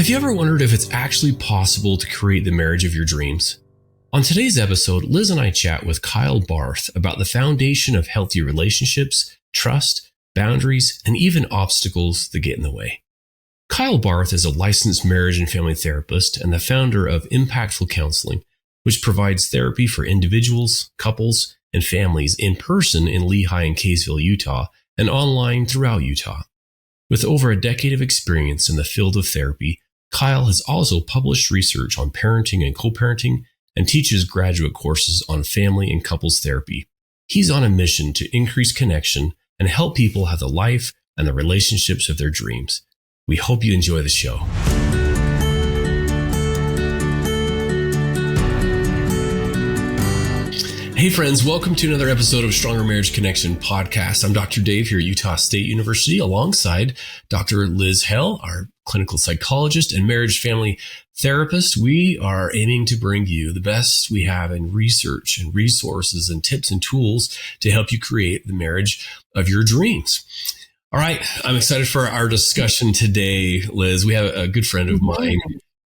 Have you ever wondered if it's actually possible to create the marriage of your dreams? On today's episode, Liz and I chat with Kyle Barth about the foundation of healthy relationships, trust, boundaries, and even obstacles that get in the way. Kyle Barth is a licensed marriage and family therapist and the founder of Impactful Counseling, which provides therapy for individuals, couples, and families in person in Lehi and Kaysville, Utah, and online throughout Utah. With over a decade of experience in the field of therapy, Kyle has also published research on parenting and co-parenting and teaches graduate courses on family and couples therapy. He's on a mission to increase connection and help people have the life and the relationships of their dreams. We hope you enjoy the show. Hey friends, welcome to another episode of Stronger Marriage Connection podcast. I'm Dr. Dave here at Utah State University alongside Dr. Liz Hell, our clinical psychologist and marriage family therapist. We are aiming to bring you the best we have in research and resources and tips and tools to help you create the marriage of your dreams. All right, I'm excited for our discussion today, Liz. We have a good friend of mine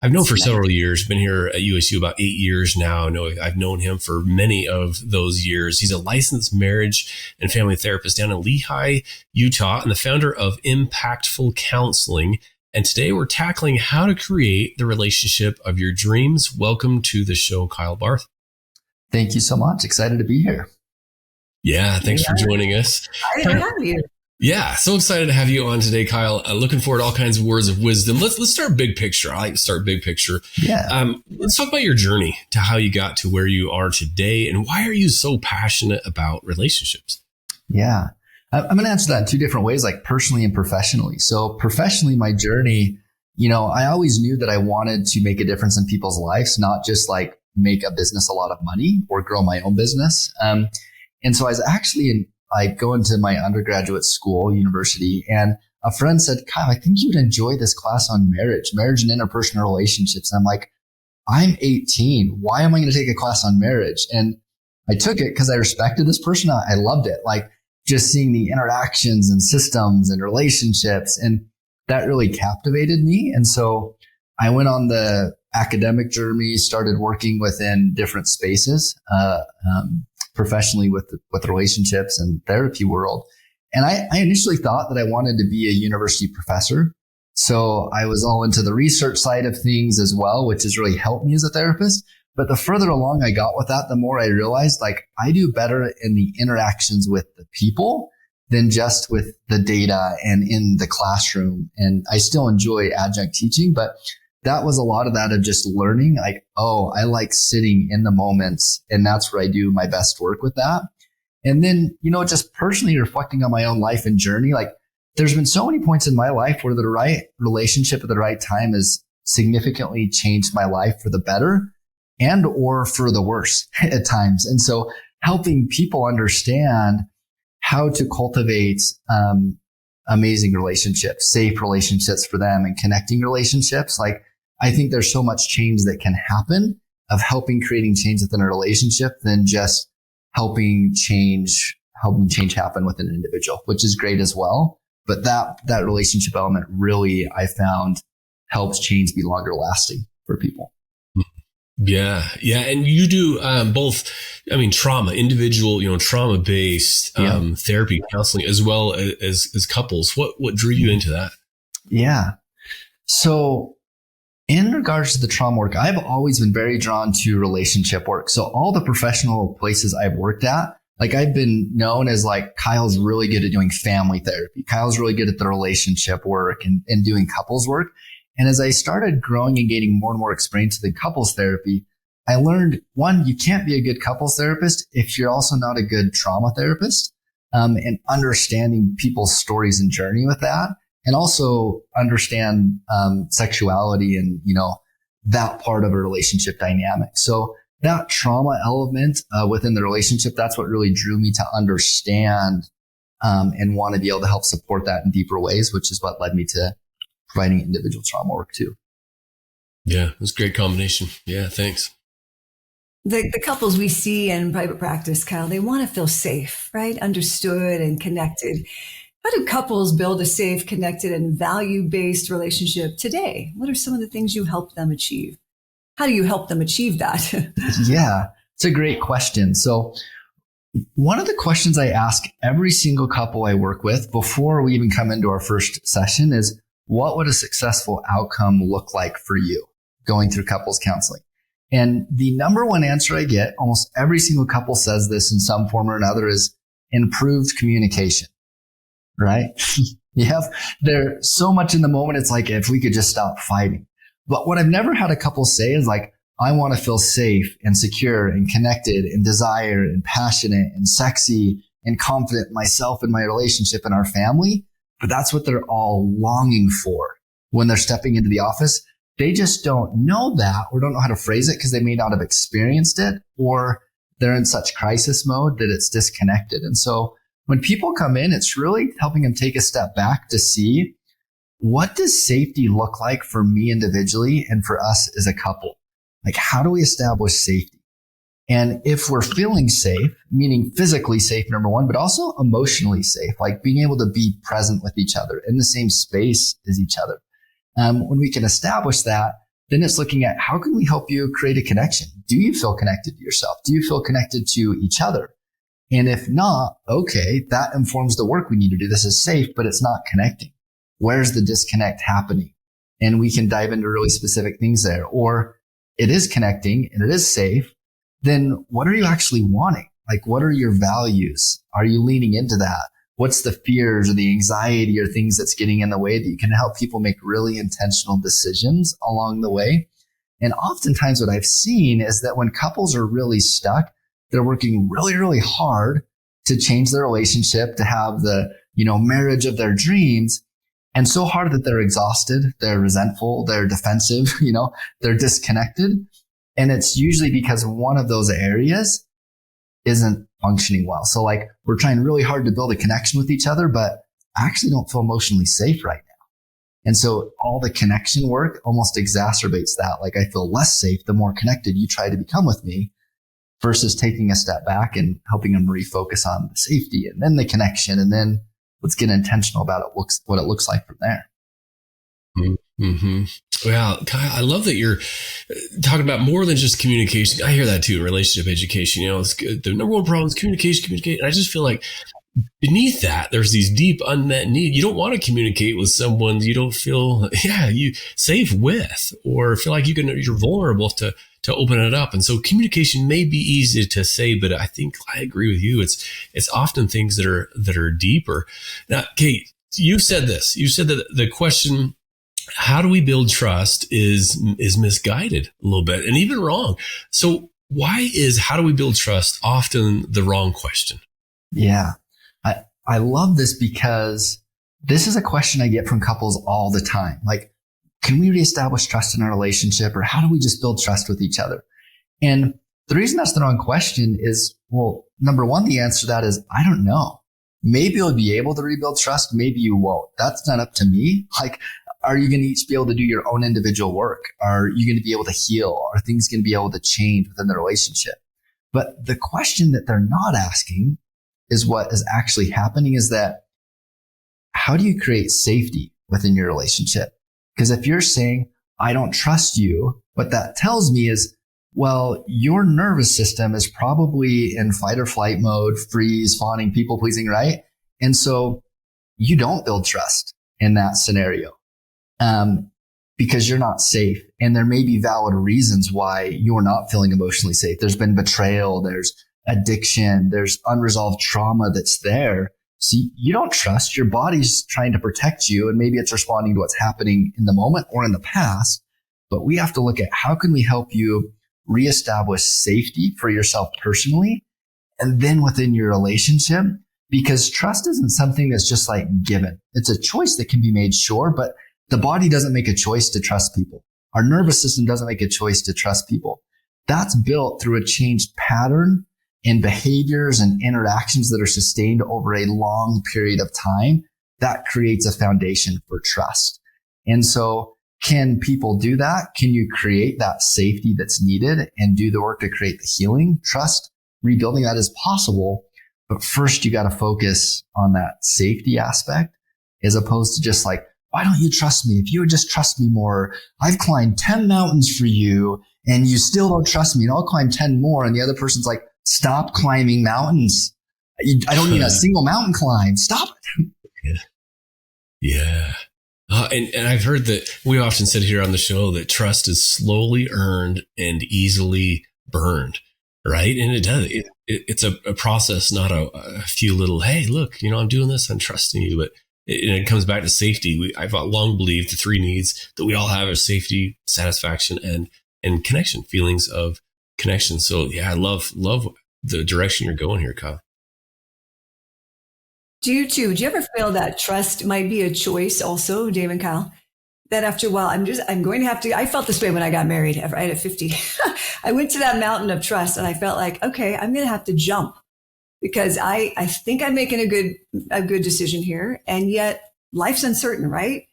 I've known for several years, been here at USU about 8 years now. I've known him for many of those years. He's a licensed marriage and family therapist down in Lehi, Utah, and the founder of Impactful Counseling. And today we're tackling how to create the relationship of your dreams. Welcome to the show, Kyle Barth. Thank you so much. Excited to be here. Yeah, thanks for joining us. Excited to have you. Yeah, so excited to have you on today, Kyle. Looking forward to all kinds of words of wisdom. Let's start big picture. I like to start big picture. Yeah. Let's talk about your journey to how you got to where you are today, and why are you so passionate about relationships? Yeah, I'm going to answer that in two different ways, like personally and professionally. So professionally, my journey, I always knew that I wanted to make a difference in people's lives, not just like make a business a lot of money or grow my own business. And so I was actually I go into my undergraduate school, university, and a friend said, Kyle, I think you would enjoy this class on marriage and interpersonal relationships. And I'm like, I'm 18. Why am I going to take a class on marriage? And I took it because I respected this person. I loved it. Like just seeing the interactions and systems and relationships. And that really captivated me. And so I went on the academic journey, started working within different spaces, professionally with relationships and therapy world. And I initially thought that I wanted to be a university professor. So I was all into the research side of things as well, which has really helped me as a therapist. But the further along I got with that, the more I realized like I do better in the interactions with the people than just with the data and in the classroom. And I still enjoy adjunct teaching, but that was a lot of that of just learning like, oh, I like sitting in the moments, and that's where I do my best work with that. And then, just personally reflecting on my own life and journey, like there's been so many points in my life where the right relationship at the right time has significantly changed my life for the better and or for the worse at times. And so helping people understand how to cultivate amazing relationships, safe relationships for them, and connecting relationships. Like I think there's so much change that can happen of creating change within a relationship than just helping change happen with an individual, which is great as well. But that relationship element really, I found, helps change be longer lasting for people. Yeah. And you do both, trauma, individual, trauma-based therapy, counseling, as well as couples. What drew you into that? Yeah. So in regards to the trauma work, I've always been very drawn to relationship work. So all the professional places I've worked at, like I've been known as like, Kyle's really good at doing family therapy. Kyle's really good at the relationship work and doing couples work. And as I started growing and gaining more and more experience in couples therapy, I learned, one, you can't be a good couples therapist if you're also not a good trauma therapist, and understanding people's stories and journey with that. And also understand sexuality and, that part of a relationship dynamic. So that trauma element within the relationship, that's what really drew me to understand and want to be able to help support that in deeper ways, which is what led me to providing individual trauma work too. Yeah, that's a great combination. Yeah, thanks. The couples we see in private practice, Kyle, they want to feel safe, right? Understood and connected. How do couples build a safe, connected, and value-based relationship today? What are some of the things you help them achieve? How do you help them achieve that? Yeah, it's a great question. So one of the questions I ask every single couple I work with before we even come into our first session is, what would a successful outcome look like for you going through couples counseling? And the number one answer I get, almost every single couple says this in some form or another, is improved communication, right? They're so much in the moment. It's like, if we could just stop fighting. But what I've never had a couple say is like, I want to feel safe and secure and connected and desire and passionate and sexy and confident in myself and my relationship and our family. But that's what they're all longing for when they're stepping into the office. They just don't know that, or don't know how to phrase it because they may not have experienced it, or they're in such crisis mode that it's disconnected. And so when people come in, it's really helping them take a step back to see, what does safety look like for me individually and for us as a couple? Like, how do we establish safety? And if we're feeling safe, meaning physically safe, number one, but also emotionally safe, like being able to be present with each other in the same space as each other. When we can establish that, then it's looking at, how can we help you create a connection? Do you feel connected to yourself? Do you feel connected to each other? And if not, okay, that informs the work we need to do. This is safe, but it's not connecting. Where's the disconnect happening? And we can dive into really specific things there. Or it is connecting and it is safe. Then what are you actually wanting? Like, what are your values? Are you leaning into that? What's the fears or the anxiety or things that's getting in the way that you can help people make really intentional decisions along the way? And oftentimes what I've seen is that when couples are really stuck, they're working really, really hard to change their relationship, to have the, marriage of their dreams. And so hard that they're exhausted, they're resentful, they're defensive, they're disconnected. And it's usually because one of those areas isn't functioning well. So like, we're trying really hard to build a connection with each other, but I actually don't feel emotionally safe right now. And so all the connection work almost exacerbates that. Like, I feel less safe the more connected you try to become with me, versus taking a step back and helping them refocus on the safety and then the connection. And then let's get intentional about what it looks like from there. Mm-hmm. Well, Kyle, I love that you're talking about more than just communication. I hear that too in relationship education. It's good. The number one problem is communication. And I just feel like beneath that, there's these deep unmet needs. You don't want to communicate with someone you don't feel you safe with, or feel like you're vulnerable to open it up. And so communication may be easy to say, but I think I agree with you. It's often things that are deeper. Now, Kate, you said this. You said that the question, how do we build trust, is misguided a little bit and even wrong. So why is how do we build trust often the wrong question? Yeah. I love this because this is a question I get from couples all the time. Like, can we reestablish trust in our relationship, or how do we just build trust with each other? And the reason that's the wrong question is, well, number one, the answer to that is, I don't know. Maybe you'll be able to rebuild trust. Maybe you won't. That's not up to me. Like, are you going to each be able to do your own individual work? Are you going to be able to heal? Are things going to be able to change within the relationship? But the question that they're not asking is what is actually happening, is that, how do you create safety within your relationship? Because if you're saying, I don't trust you, what that tells me is, well, your nervous system is probably in fight or flight mode, freeze, fawning, people pleasing, right? And so you don't build trust in that scenario because you're not safe. And there may be valid reasons why you're not feeling emotionally safe. There's been betrayal, there's addiction, there's unresolved trauma that's there. So you don't trust. Your body's trying to protect you, and maybe it's responding to what's happening in the moment or in the past. But we have to look at, how can we help you reestablish safety for yourself personally and then within your relationship? Because trust isn't something that's just like given. It's a choice that can be made, sure, but the body doesn't make a choice to trust people. Our nervous system doesn't make a choice to trust people. That's built through a changed pattern and behaviors and interactions that are sustained over a long period of time. That creates a foundation for trust. And so, can people do that? Can you create that safety that's needed and do the work to create the healing? Trust, rebuilding that is possible, But first you got to focus on that safety aspect as opposed to just like, why don't you trust me? If you would just trust me more, I've climbed 10 mountains for you and you still don't trust me and I'll climb 10 more. And the other person's like, stop climbing mountains. I don't need a single mountain climb. Stop it. Yeah. And I've heard that we often said here on the show that trust is slowly earned and easily burned, right? And it does. It's a process, not a few little, hey, look, I'm doing this, I'm trusting you. But it comes back to safety. I've long believed the three needs that we all have are safety, satisfaction, and connection, feelings of connection. So yeah, I love the direction you're going here, Kyle. Do you too? Do you ever feel that trust might be a choice also, Dave and Kyle? That after a while, I'm going to have to, I felt this way when I got married, right at 50. I went to that mountain of trust and I felt like, okay, I'm going to have to jump because I think I'm making a good decision here. And yet life's uncertain, right?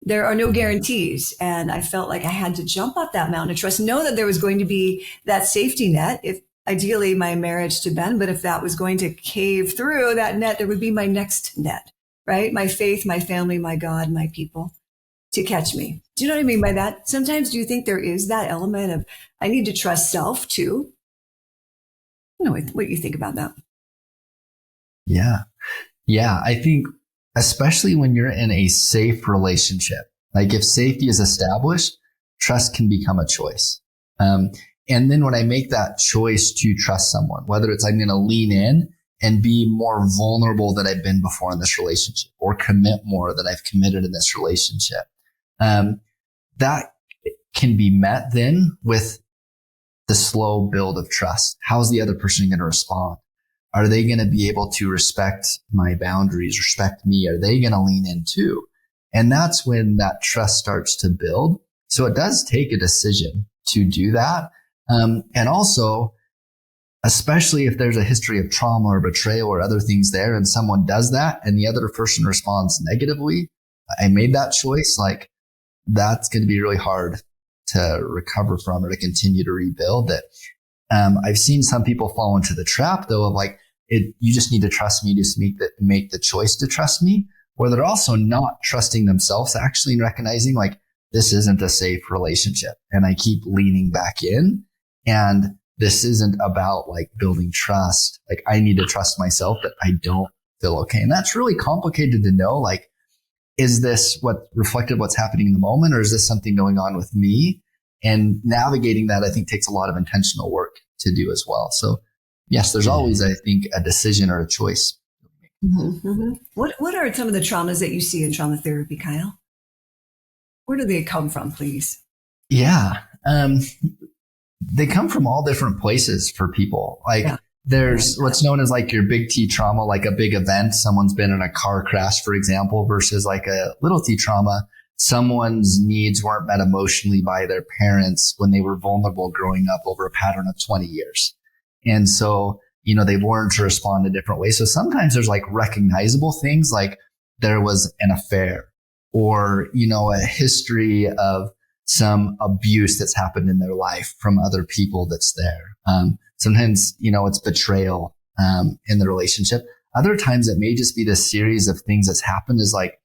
There are no guarantees. And I felt like I had to jump up that mountain of trust, know that there was going to be that safety net. If ideally my marriage to Ben, but if that was going to cave through that net, there would be my next net, right? My faith, my family, my God, my people to catch me. Do you know what I mean by that? Sometimes do you think there is that element of, I need to trust self too? I don't know what you think about that. Yeah. Yeah. I think especially when you're in a safe relationship, like if safety is established, trust can become a choice. And then when I make that choice to trust someone, whether it's I'm going to lean in and be more vulnerable than I've been before in this relationship or commit more than I've committed in this relationship, that can be met then with the slow build of trust. How's the other person going to respond? Are they going to be able to respect my boundaries, respect me? Are they going to lean in too? And that's when that trust starts to build. So it does take a decision to do that. And also, especially if there's a history of trauma or betrayal or other things there and someone does that and the other person responds negatively, I made that choice. Like that's going to be really hard to recover from or to continue to rebuild that. I've seen some people fall into the trap though of like, you just need to trust me, just make the choice to trust me, where they're also not trusting themselves actually and recognizing like, this isn't a safe relationship. And I keep leaning back in. And this isn't about like building trust. Like I need to trust myself that I don't feel okay. And that's really complicated to know. Like, is this what reflected what's happening in the moment? Or is this something going on with me? And navigating that, I think takes a lot of intentional work to do as well. So yes, there's always, I think, a decision or a choice. Mm-hmm, mm-hmm. What are some of the traumas that you see in trauma therapy, Kyle? Where do they come from, please? Yeah. They come from all different places for people. Like there's what's known as like your big T trauma, like a big event. Someone's been in a car crash, for example, versus like a little T trauma. Someone's needs weren't met emotionally by their parents when they were vulnerable growing up over a pattern of 20 years. And so, they've learned to respond in different ways. So sometimes there's like recognizable things like there was an affair or, a history of some abuse that's happened in their life from other people that's there. Sometimes, it's betrayal in the relationship. Other times it may just be this series of things that's happened is like,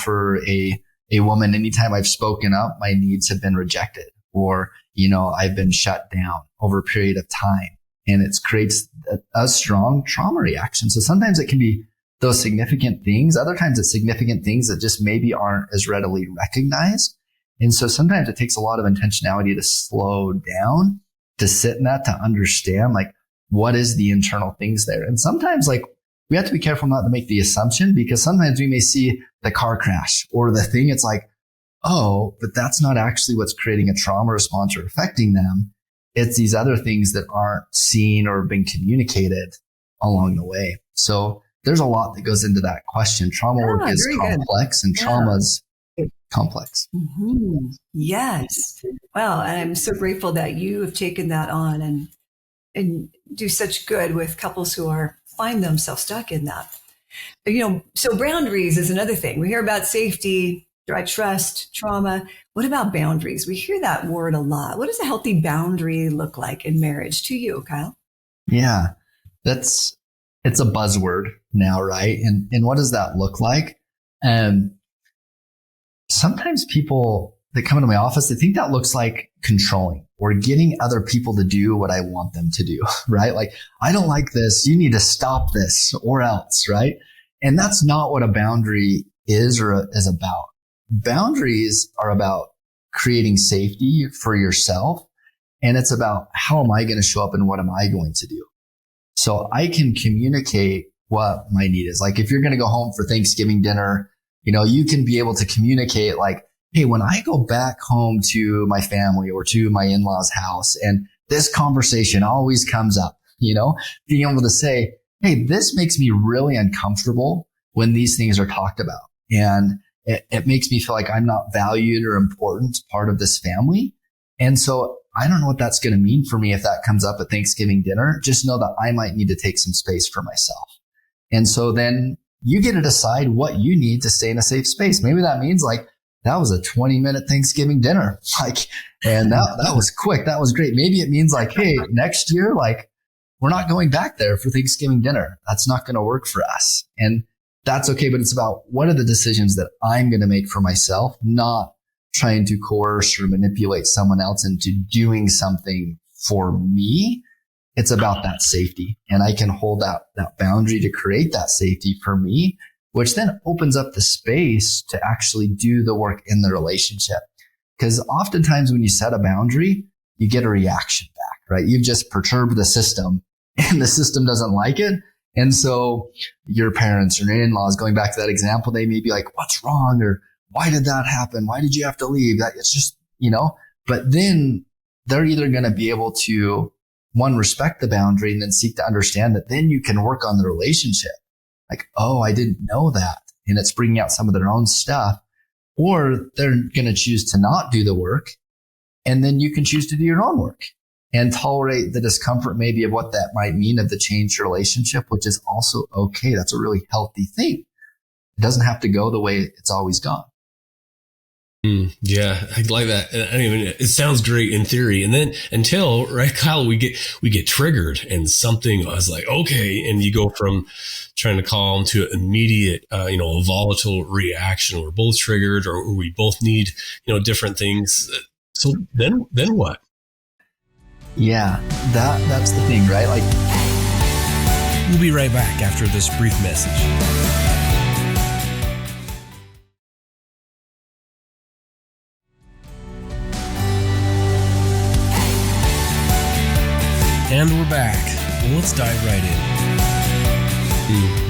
for a woman, anytime I've spoken up, my needs have been rejected or, I've been shut down over a period of time. And it creates a strong trauma reaction. So sometimes it can be those significant things. Other times it's significant things that just maybe aren't as readily recognized. And so sometimes it takes a lot of intentionality to slow down, to sit in that, to understand like what is the internal things there. And sometimes like we have to be careful not to make the assumption because sometimes we may see the car crash or the thing. It's like, oh, but that's not actually what's creating a trauma response or affecting them. It's these other things that aren't seen or been communicated along the way. So there's a lot that goes into that question. Trauma work is complex and trauma's complex. Mm-hmm. Yes. Well, and I'm so grateful that you have taken that on and do such good with couples who find themselves stuck in that. So boundaries is another thing. We hear about safety, trust, trauma. What about boundaries? We hear that word a lot. What does a healthy boundary look like in marriage to you, Kyle? Yeah, that's it's a buzzword now, right? And what does that look like? And sometimes people that come into my office, they think that looks like controlling or getting other people to do what I want them to do, right? Like, I don't like this. You need to stop this or else, right? And that's not what a boundary is or is about. Boundaries are about creating safety for yourself. And it's about how am I going to show up and what am I going to do? So I can communicate what my need is. Like if you're going to go home for Thanksgiving dinner, you can be able to communicate like, hey, when I go back home to my family or to my in-laws' house and this conversation always comes up, being able to say, hey, this makes me really uncomfortable when these things are talked about. And it makes me feel like I'm not valued or important part of this family. And so I don't know what that's going to mean for me if that comes up at Thanksgiving dinner. Just know that I might need to take some space for myself. And so then you get to decide what you need to stay in a safe space. Maybe that means like, that was a 20-minute Thanksgiving dinner. And that was quick. That was great. Maybe it means like, hey, next year, like we're not going back there for Thanksgiving dinner. That's not going to work for us. And that's okay. But it's about what are the decisions that I'm going to make for myself, not trying to coerce or manipulate someone else into doing something for me. It's about that safety. And I can hold that boundary to create that safety for me, which then opens up the space to actually do the work in the relationship. Because oftentimes when you set a boundary, you get a reaction back, right? You've just perturbed the system and the system doesn't like it. And so your parents or your in-laws, going back to that example, they may be like, what's wrong? Or why did that happen? Why did you have to leave? That it's just, but then they're either going to be able to, one, respect the boundary and then seek to understand that then you can work on the relationship. Like, oh, I didn't know that. And it's bringing out some of their own stuff. Or they're going to choose to not do the work. And then you can choose to do your own work and tolerate the discomfort maybe of what that might mean of the changed relationship, which is also okay. That's a really healthy thing. It doesn't have to go the way it's always gone. Yeah, I like that. I mean, it sounds great in theory. And then until, right, Kyle, we get triggered and something, I was like, okay. And you go from trying to calm to immediate, a volatile reaction. We're both triggered or we both need, different things. So then what? Yeah, that's the thing, right? Like, we'll be right back after this brief message. And we're back. Well, let's dive right in.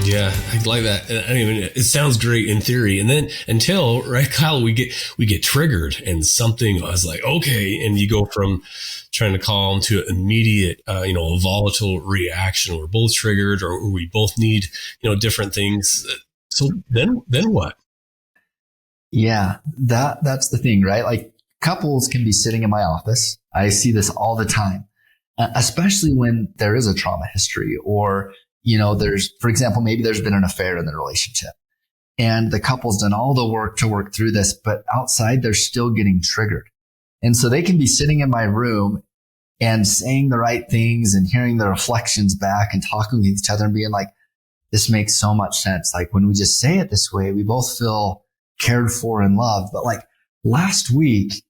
Yeah, I like that. I mean, it sounds great in theory. And then until, right, Kyle, we get triggered and something, I was like, okay. And you go from trying to calm to immediate, a volatile reaction. We're both triggered or we both need, different things. So then what? Yeah, that's the thing, right? Like couples can be sitting in my office. I see this all the time. Especially when there is a trauma history or, there's, for example, maybe there's been an affair in the relationship and the couple's done all the work to work through this, but outside they're still getting triggered. And so they can be sitting in my room and saying the right things and hearing the reflections back and talking with each other and being like, this makes so much sense. Like when we just say it this way, we both feel cared for and loved. But like last week,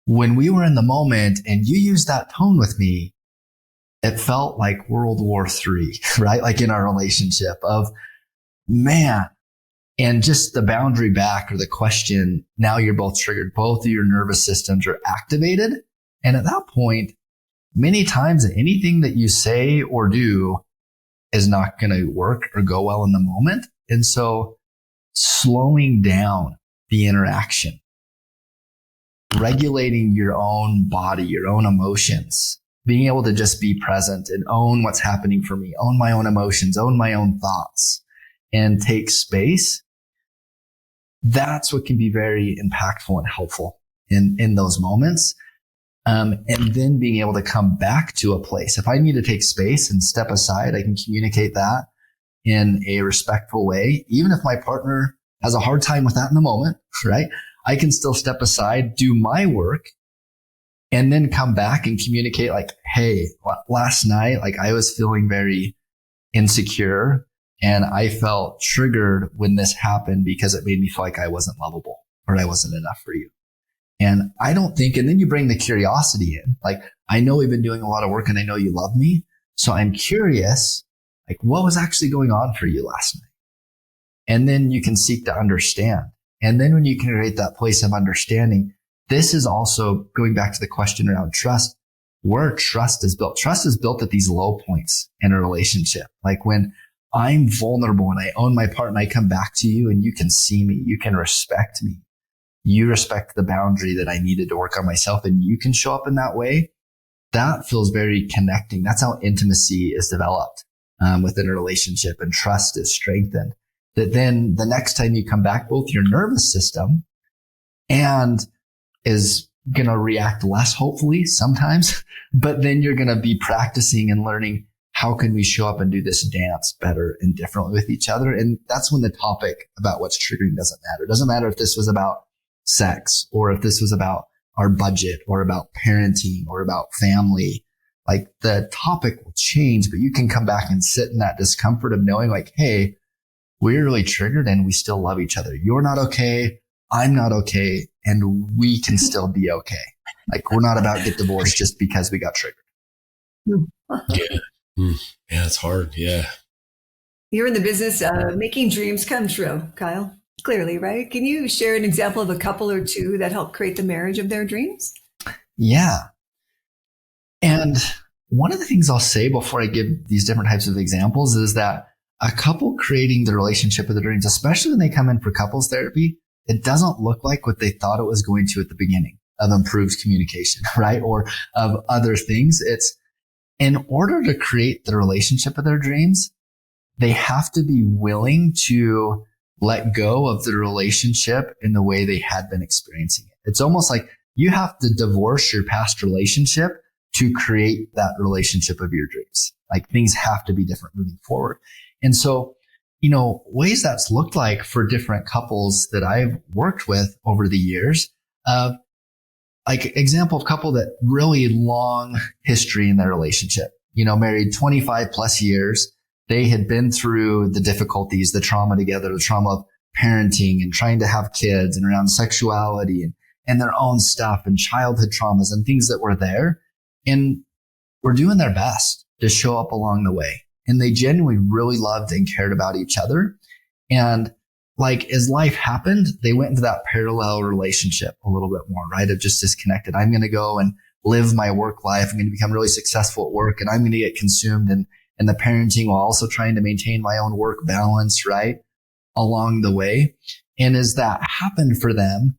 when we were in the moment and you used that tone with me, it felt like World War III, right? Like in our relationship of man, and just the boundary back or the question. Now you're both triggered. Both of your nervous systems are activated. And at that point, many times anything that you say or do is not going to work or go well in the moment. And so slowing down the interaction, regulating your own body, your own emotions, being able to just be present and own what's happening for me, own my own emotions, own my own thoughts, and take space. That's what can be very impactful and helpful in those moments. And then being able to come back to a place. If I need to take space and step aside, I can communicate that in a respectful way. Even if my partner has a hard time with that in the moment, right? I can still step aside, do my work, and then come back and communicate like, hey, last night, like I was feeling very insecure. And I felt triggered when this happened because it made me feel like I wasn't lovable or I wasn't enough for you. And I don't think, and then you bring the curiosity in. Like, I know we've been doing a lot of work and I know you love me. So I'm curious, like, what was actually going on for you last night? And then you can seek to understand. And then when you can create that place of understanding, this is also going back to the question around trust, where trust is built. Trust is built at these low points in a relationship. Like when I'm vulnerable and I own my part and I come back to you and you can see me, you can respect me. You respect the boundary that I needed to work on myself and you can show up in that way. That feels very connecting. That's how intimacy is developed within a relationship, and trust is strengthened. That then the next time you come back, both your nervous system and is going to react less, hopefully sometimes, but then you're going to be practicing and learning, how can we show up and do this dance better and differently with each other? And that's when the topic about what's triggering doesn't matter. It doesn't matter if this was about sex or if this was about our budget or about parenting or about family. Like, the topic will change, but you can come back and sit in that discomfort of knowing, like, hey, we're really triggered and we still love each other. You're not okay. I'm not okay. And we can still be okay. Like, we're not about to get divorced just because we got triggered. Yeah. Yeah, it's hard. Yeah. You're in the business of making dreams come true, Kyle. Clearly, right? Can you share an example of a couple or two that helped create the marriage of their dreams? Yeah. And one of the things I'll say before I give these different types of examples is that a couple creating the relationship of their dreams, especially when they come in for couples therapy, it doesn't look like what they thought it was going to at the beginning of improved communication, right? Or of other things. It's, in order to create the relationship of their dreams, they have to be willing to let go of the relationship in the way they had been experiencing it. It's almost like you have to divorce your past relationship to create that relationship of your dreams. Like, things have to be different moving forward. And so, ways that's looked like for different couples that I've worked with over the years, like, example of couple that really long history in their relationship, married 25 plus years. They had been through the difficulties, the trauma together, the trauma of parenting and trying to have kids and around sexuality and their own stuff and childhood traumas and things that were there. And were doing their best to show up along the way. And they genuinely really loved and cared about each other. And like, as life happened, they went into that parallel relationship a little bit more, right? Of just disconnected. I'm going to go and live my work life. I'm going to become really successful at work and I'm going to get consumed in the parenting while also trying to maintain my own work balance, right? Along the way. And as that happened for them,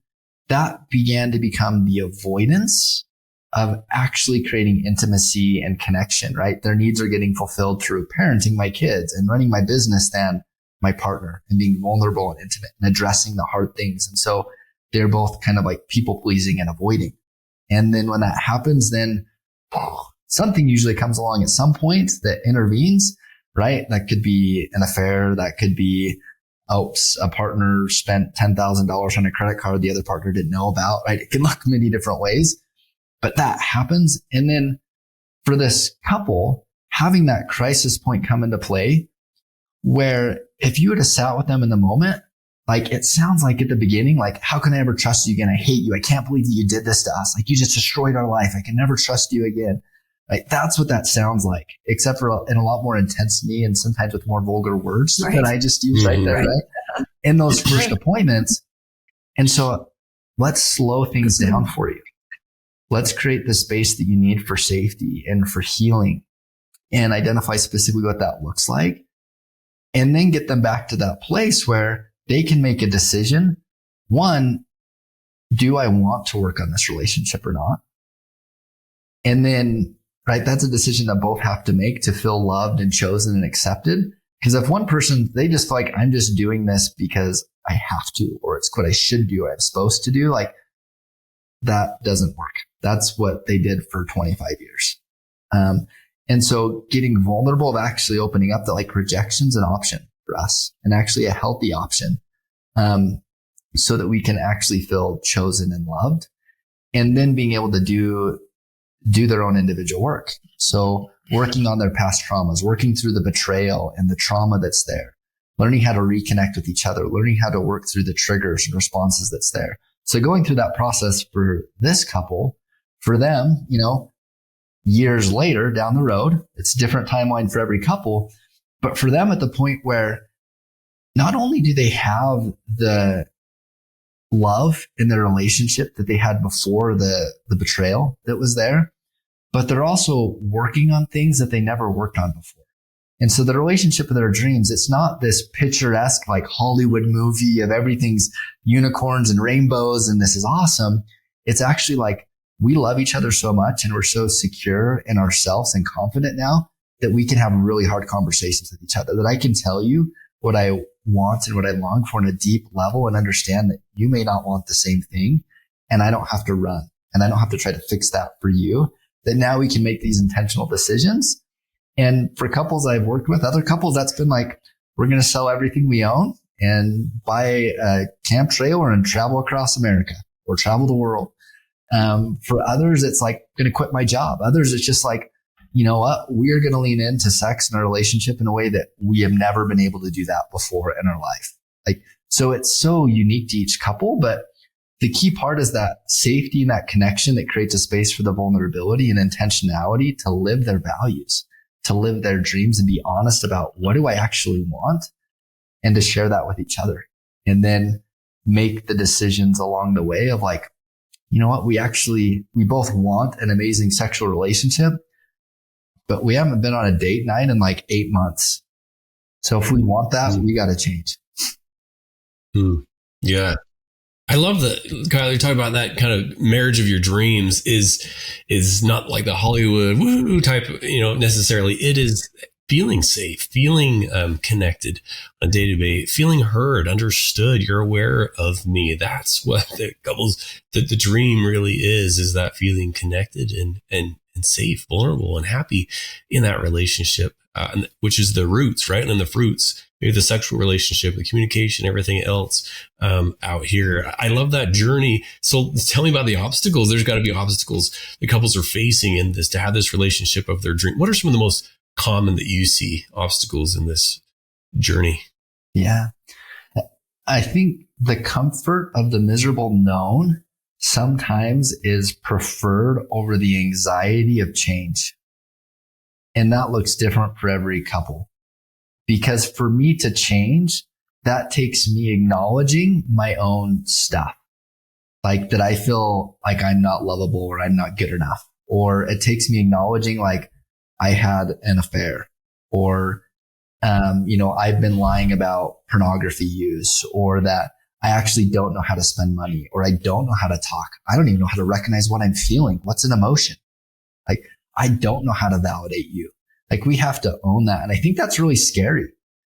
that began to become the avoidance of actually creating intimacy and connection, right? Their needs are getting fulfilled through parenting my kids and running my business than my partner, and being vulnerable and intimate and addressing the hard things. And so they're both kind of like people pleasing and avoiding. And then when that happens, then something usually comes along at some point that intervenes, right? That could be an affair. That could be, a partner spent $10,000 on a credit card the other partner didn't know about, right? It can look many different ways, but that happens. And then for this couple, having that crisis point come into play, where if you would have sat with them in the moment, like, it sounds like at the beginning, like, how can I ever trust you again? I hate you. I can't believe that you did this to us. Like, you just destroyed our life. I can never trust you again. Like, that's what that sounds like, except for in a lot more intensity and sometimes with more vulgar words that I just used right there, right? In those first appointments. And so let's slow things down for you. Let's create the space that you need for safety and for healing and identify specifically what that looks like. And then get them back to that place where they can make a decision. One, do I want to work on this relationship or not? And then, right, that's a decision that both have to make to feel loved and chosen and accepted. Because if one person, they just feel like, I'm just doing this because I have to, or it's what I should do, or I'm supposed to do, like, that doesn't work. That's what they did for 25 years. And so getting vulnerable of actually opening up that, like, rejection's an option for us, and actually a healthy option, so that we can actually feel chosen and loved. And then being able to do do their own individual work. So working on their past traumas, working through the betrayal and the trauma that's there, learning how to reconnect with each other, learning how to work through the triggers and responses that's there. So going through that process for this couple, for them, years later down the road, it's a different timeline for every couple, but for them at the point where not only do they have the love in their relationship that they had before the betrayal that was there, but they're also working on things that they never worked on before. And so the relationship of their dreams, it's not this picturesque, like Hollywood movie of everything's unicorns and rainbows and this is awesome. It's actually like we love each other so much and we're so secure in ourselves and confident now that we can have really hard conversations with each other, that I can tell you what I want and what I long for on a deep level and understand that you may not want the same thing. And I don't have to run and I don't have to try to fix that for you, that now we can make these intentional decisions. And for couples I've worked with, other couples, that's been like, we're going to sell everything we own and buy a camp trailer and travel across America or travel the world. For others, it's like going to quit my job. Others, it's just like, you know what? We're going to lean into sex and our relationship in a way that we have never been able to do that before in our life. Like, so it's so unique to each couple, but the key part is that safety and that connection that creates a space for the vulnerability and intentionality to live their values, to live their dreams and be honest about what do I actually want and to share that with each other and then make the decisions along the way of like, you know what? We both want an amazing sexual relationship, but we haven't been on a date night in like 8 months. So if we want that, we got to change. Yeah. I love that, Kyle, you're talking about that kind of marriage of your dreams is not like the Hollywood woo type, necessarily. It is feeling safe, feeling connected on a day-to-day, feeling heard, understood. You're aware of me. That's what the dream really is that feeling connected and safe, vulnerable, and happy in that relationship, which is the roots, right? And then the fruits, maybe the sexual relationship, the communication, everything else out here. I love that journey. So tell me about the obstacles. There's got to be obstacles the couples are facing in this to have this relationship of their dream. What are some of the most common that you see obstacles in this journey? Yeah. I think the comfort of the miserable known sometimes is preferred over the anxiety of change. And that looks different for every couple. Because for me to change, that takes me acknowledging my own stuff. Like that I feel like I'm not lovable or I'm not good enough. Or it takes me acknowledging like I had an affair or, I've been lying about pornography use or that I actually don't know how to spend money or I don't know how to talk. I don't even know how to recognize what I'm feeling. What's an emotion? Like, I don't know how to validate you. Like we have to own that. And I think that's really scary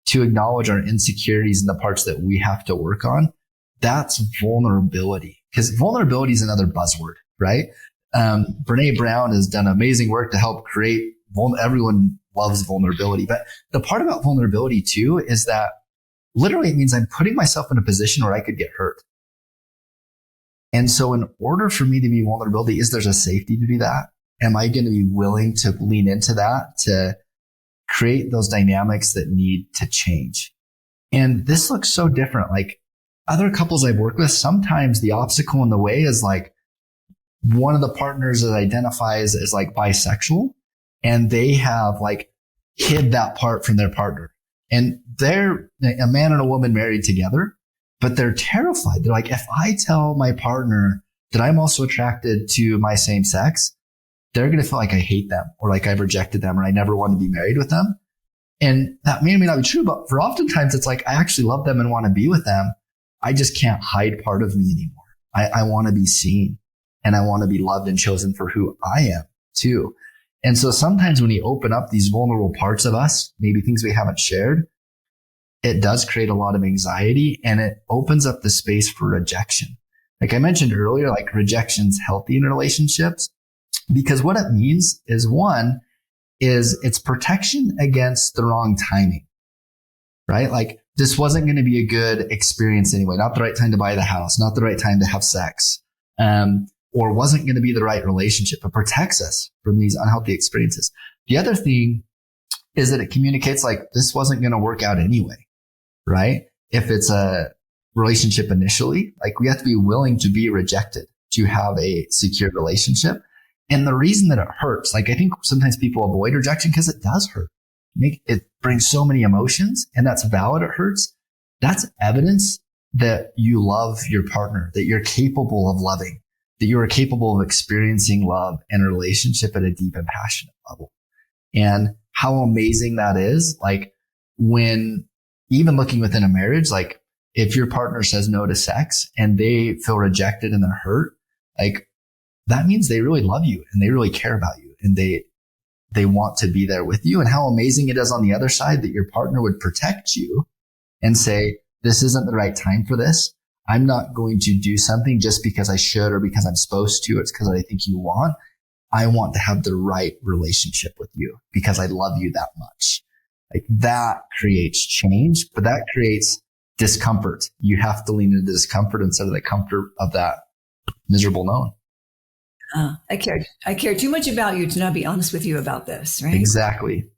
to acknowledge our insecurities and the parts that we have to work on. That's vulnerability because vulnerability is another buzzword, right? Brene Brown has done amazing work to help create everyone loves vulnerability. But the part about vulnerability too is that literally it means I'm putting myself in a position where I could get hurt. And so in order for me to be vulnerability, is there's a safety to do that? Am I going to be willing to lean into that to create those dynamics that need to change? And this looks so different. Like other couples I've worked with, sometimes the obstacle in the way is like one of the partners that identifies as like bisexual and they have like hid that part from their partner. And they're a man and a woman married together, but they're terrified. They're like, if I tell my partner that I'm also attracted to my same sex, they're going to feel like I hate them or like I've rejected them or I never want to be married with them. And that may or may not be true, but for oftentimes it's like, I actually love them and want to be with them. I just can't hide part of me anymore. I want to be seen and I want to be loved and chosen for who I am too. And so sometimes when you open up these vulnerable parts of us, maybe things we haven't shared, it does create a lot of anxiety and it opens up the space for rejection. Like I mentioned earlier, like rejection's healthy in relationships because what it means is one is it's protection against the wrong timing, right? Like this wasn't going to be a good experience anyway, not the right time to buy the house, not the right time to have sex. or wasn't going to be the right relationship. It protects us from these unhealthy experiences. The other thing is that it communicates like this wasn't going to work out anyway, right? If it's a relationship initially, like we have to be willing to be rejected to have a secure relationship. And the reason that it hurts, like I think sometimes people avoid rejection because it does hurt. It brings so many emotions, and that's valid. It hurts. That's evidence that you love your partner, that you're capable of loving, that you are capable of experiencing love and a relationship at a deep and passionate level. And how amazing that is. Like when even looking within a marriage, like if your partner says no to sex and they feel rejected and they're hurt, like that means they really love you and they really care about you and they want to be there with you. And how amazing it is on the other side that your partner would protect you and say, this isn't the right time for this. I'm not going to do something just because I should or because I'm supposed to. It's because I think you want. I want to have the right relationship with you because I love you that much. Like that creates change, but that creates discomfort. You have to lean into discomfort instead of the comfort of that miserable known. I care too much about you to not be honest with you about this, right? Exactly.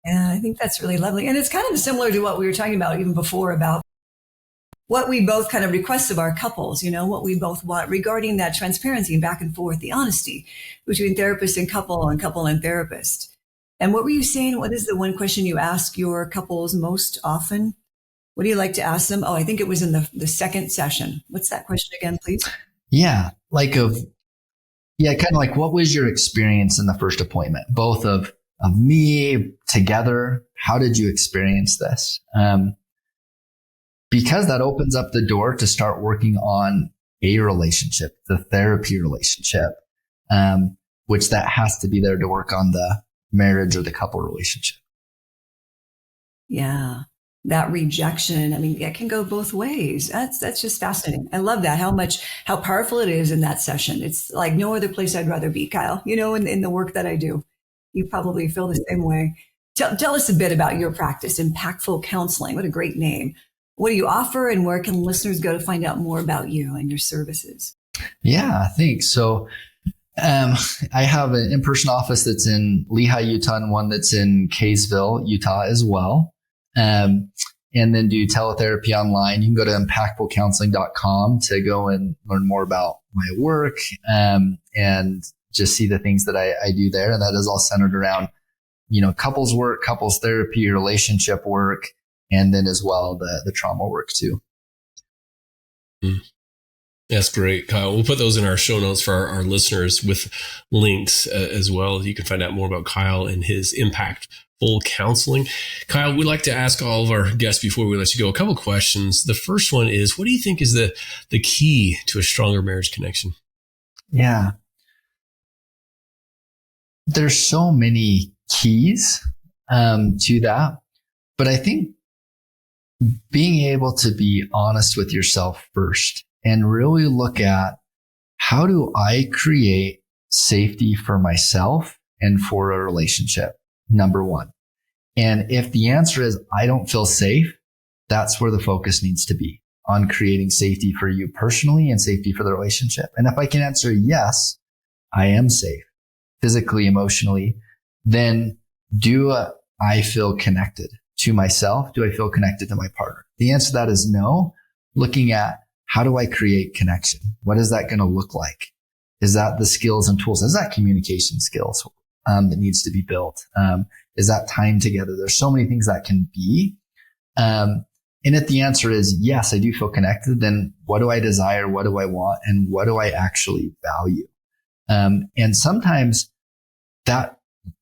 Yeah, I think that's really lovely. And it's kind of similar to what we were talking about even before about what we both kind of request of our couples, what we both want regarding that transparency and back and forth, the honesty between therapist and couple and therapist. And what were you saying? What is the one question you ask your couples most often? What do you like to ask them? Oh, I think it was in the second session. What's that question again, please? Yeah. Kind of like what was your experience in the first appointment? Both of me together. How did you experience this? Because that opens up the door to start working on a relationship, the therapy relationship, which that has to be there to work on the marriage or the couple relationship. Yeah. That rejection. I mean, it can go both ways. That's just fascinating. I love that. How powerful it is in that session. It's like no other place I'd rather be, Kyle, in the work that I do. You probably feel the same way. Tell us a bit about your practice, Impactful Counseling. What a great name. What do you offer and where can listeners go to find out more about you and your services? Yeah, thanks. So I have an in-person office that's in Lehi, Utah, and one that's in Kaysville, Utah as well. And then do teletherapy online. You can go to impactfulcounseling.com to go and learn more about my work and just see the things that I do there. And that is all centered around, couples work, couples therapy, relationship work, and then as well, the trauma work too. That's great, Kyle. We'll put those in our show notes for our listeners with links as well. You can find out more about Kyle and his Impactful Counseling. Kyle, we'd like to ask all of our guests before we let you go a couple questions. The first one is, what do you think is the key to a stronger marriage connection? Yeah. There's so many keys to that, but I think being able to be honest with yourself first and really look at how do I create safety for myself and for a relationship, number one. And if the answer is I don't feel safe, that's where the focus needs to be, on creating safety for you personally and safety for the relationship. And if I can answer yes, I am safe physically, emotionally, then do I feel connected to myself? Do I feel connected to my partner? The answer to that is no. Looking at how do I create connection? What is that going to look like? Is that the skills and tools? Is that communication skills that needs to be built? Is that time together? There's so many things that can be. And if the answer is yes, I do feel connected, then what do I desire? What do I want? And what do I actually value? And sometimes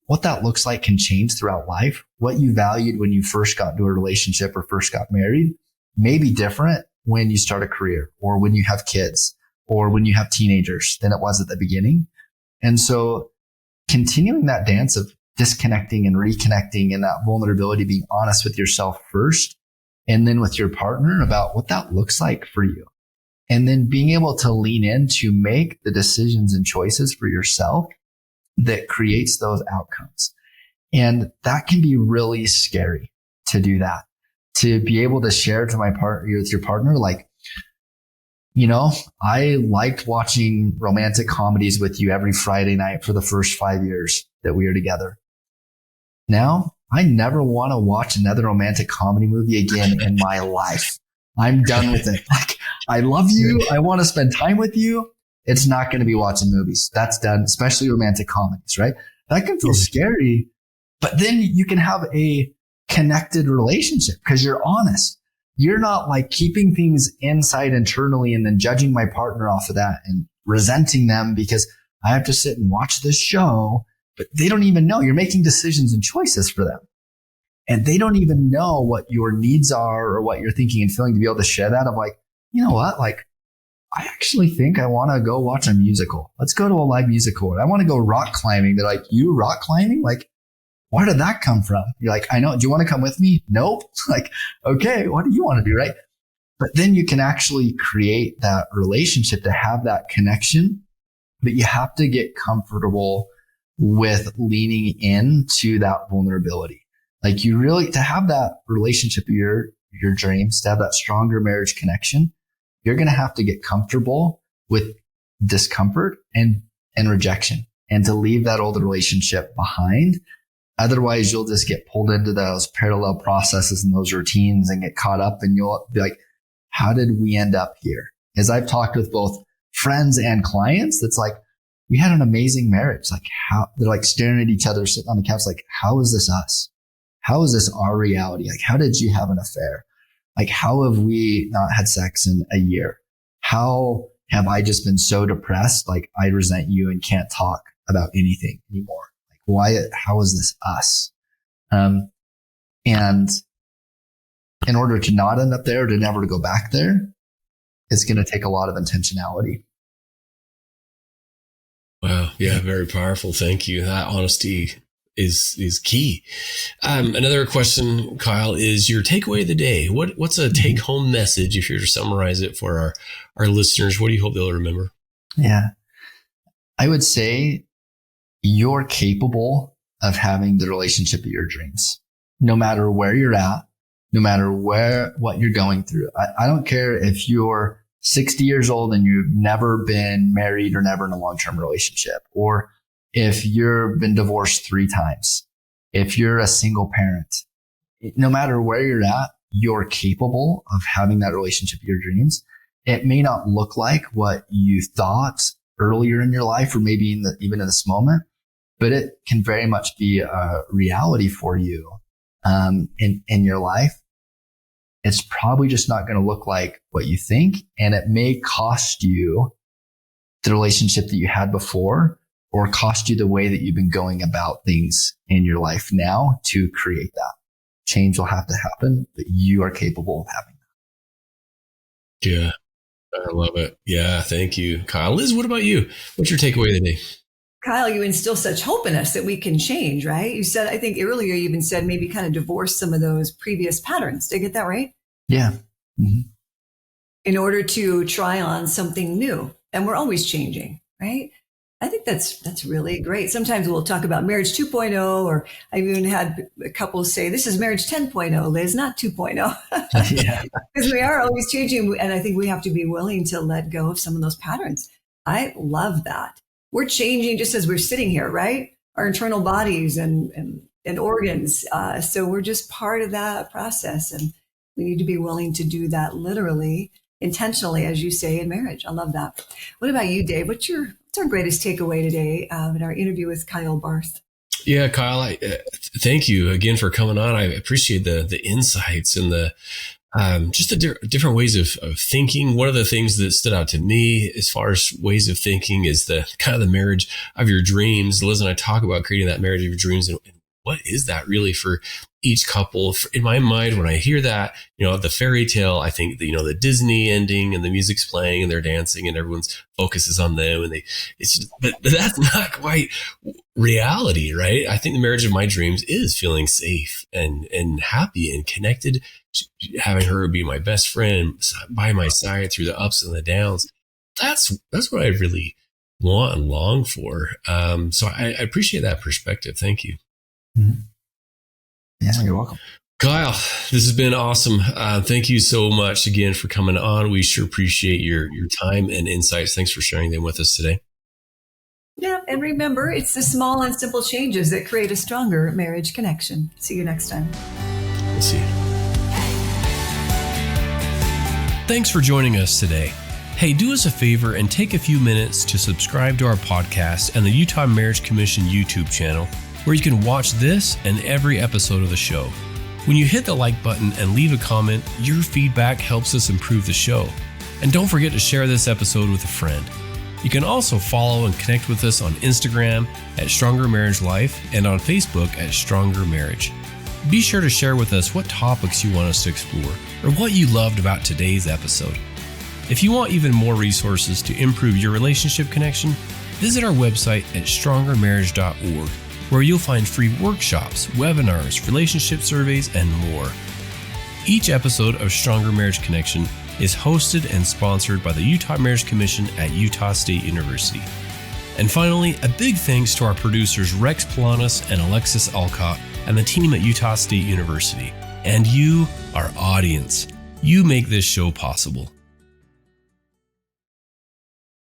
what that looks like can change throughout life. What you valued when you first got into a relationship or first got married may be different when you start a career or when you have kids or when you have teenagers than it was at the beginning. And so continuing that dance of disconnecting and reconnecting and that vulnerability, being honest with yourself first, and then with your partner about what that looks like for you. And then being able to lean in to make the decisions and choices for yourself that creates those outcomes. And that can be really scary to do that, to be able to share to my partner, with your partner, like, I liked watching romantic comedies with you every Friday night for the first 5 years that we were together. Now, I never want to watch another romantic comedy movie again in my life. I'm done with it. Like, I love you. I want to spend time with you. It's not going to be watching movies. That's done, especially romantic comedies, right? That can feel scary, but then you can have a connected relationship because you're honest. You're not like keeping things inside internally and then judging my partner off of that and resenting them because I have to sit and watch this show, but they don't even know you're making decisions and choices for them. And they don't even know what your needs are or what you're thinking and feeling to be able to share that of like, you know what? Like, I actually think I want to go watch a musical. Let's go to a live musical. I want to go rock climbing. They're like, you rock climbing? Like, where did that come from? You're like, I know. Do you want to come with me? Nope. Like, okay, what do you want to do? Right. But then you can actually create that relationship to have that connection, but you have to get comfortable with leaning into that vulnerability. Like you really, to have that relationship of your dreams, to have that stronger marriage connection, you're going to have to get comfortable with discomfort and rejection and to leave that old relationship behind. Otherwise, you'll just get pulled into those parallel processes and those routines and get caught up and you'll be like, how did we end up here? As I've talked with both friends and clients, that's like, we had an amazing marriage. Like how they're like staring at each other, sitting on the couch, like, how is this us? How is this our reality? Like, how did you have an affair? Like, how have we not had sex in a year? How have I just been so depressed? Like, I resent you and can't talk about anything anymore. Like, why? How is this us? And in order to not end up there, to never go back there, it's going to take a lot of intentionality. Wow. Yeah. Very powerful. Thank you. That honesty is key. Another question, Kyle, is your takeaway of the day. What's a take home message if you're to summarize it for our listeners? What do you hope they'll remember? Yeah. I would say you're capable of having the relationship of your dreams, no matter where you're at, no matter what you're going through. I don't care if you're 60 years old and you've never been married or never in a long-term relationship, or if you've been divorced 3 times, if you're a single parent, no matter where you're at, you're capable of having that relationship of your dreams. It may not look like what you thought earlier in your life or maybe even in this moment, but it can very much be a reality for you in your life. It's probably just not going to look like what you think, and it may cost you the relationship that you had before, or cost you the way that you've been going about things in your life now to create that. Change will have to happen, but you are capable of having that. Yeah, I love it. Yeah, thank you, Kyle. Liz, what about you? What's your takeaway today? Kyle, you instill such hope in us that we can change, right? You said, I think earlier you even said maybe kind of divorce some of those previous patterns. Did I get that right? Yeah. Mm-hmm. In order to try on something new. And we're always changing, right? I think that's really great. Sometimes we'll talk about marriage 2.0, or I've even had couples say, this is marriage 10.0, Liz, not 2.0. Yeah. Because we are always changing. And I think we have to be willing to let go of some of those patterns. I love that. We're changing just as we're sitting here, right? Our internal bodies and organs. So we're just part of that process. And we need to be willing to do that literally, intentionally, as you say, in marriage. I love that. What about you, Dave? What's our greatest takeaway today in our interview with Kyle Barth? Yeah, Kyle, thank you again for coming on. I appreciate the insights and the just the different ways of thinking. One of the things that stood out to me as far as ways of thinking is the kind of the marriage of your dreams. Liz and I talk about creating that marriage of your dreams, and what is that really for each couple? In my mind, when I hear that, the fairy tale, I think the Disney ending and the music's playing and they're dancing and everyone's focus is on them, and but that's not quite reality, right? I think the marriage of my dreams is feeling safe and happy and connected, having her be my best friend by my side through the ups and the downs. That's what I really want and long for. So I appreciate that perspective. Thank you. Mm-hmm. Yeah, you're welcome. Kyle, this has been awesome. Thank you so much again for coming on. We sure appreciate your time and insights. Thanks for sharing them with us today. Yeah, and remember, it's the small and simple changes that create a stronger marriage connection. See you next time. We'll see you. Thanks for joining us today. Hey, do us a favor and take a few minutes to subscribe to our podcast and the Utah Marriage Commission YouTube channel, where you can watch this and every episode of the show. When you hit the like button and leave a comment, your feedback helps us improve the show. And don't forget to share this episode with a friend. You can also follow and connect with us on Instagram at Stronger Marriage Life and on Facebook at Stronger Marriage. Be sure to share with us what topics you want us to explore or what you loved about today's episode. If you want even more resources to improve your relationship connection, visit our website at strongermarriage.org, where you'll find free workshops, webinars, relationship surveys, and more. Each episode of Stronger Marriage Connection is hosted and sponsored by the Utah Marriage Commission at Utah State University. And finally, a big thanks to our producers Rex Polanis and Alexis Alcott and the team at Utah State University. And you, our audience, you make this show possible.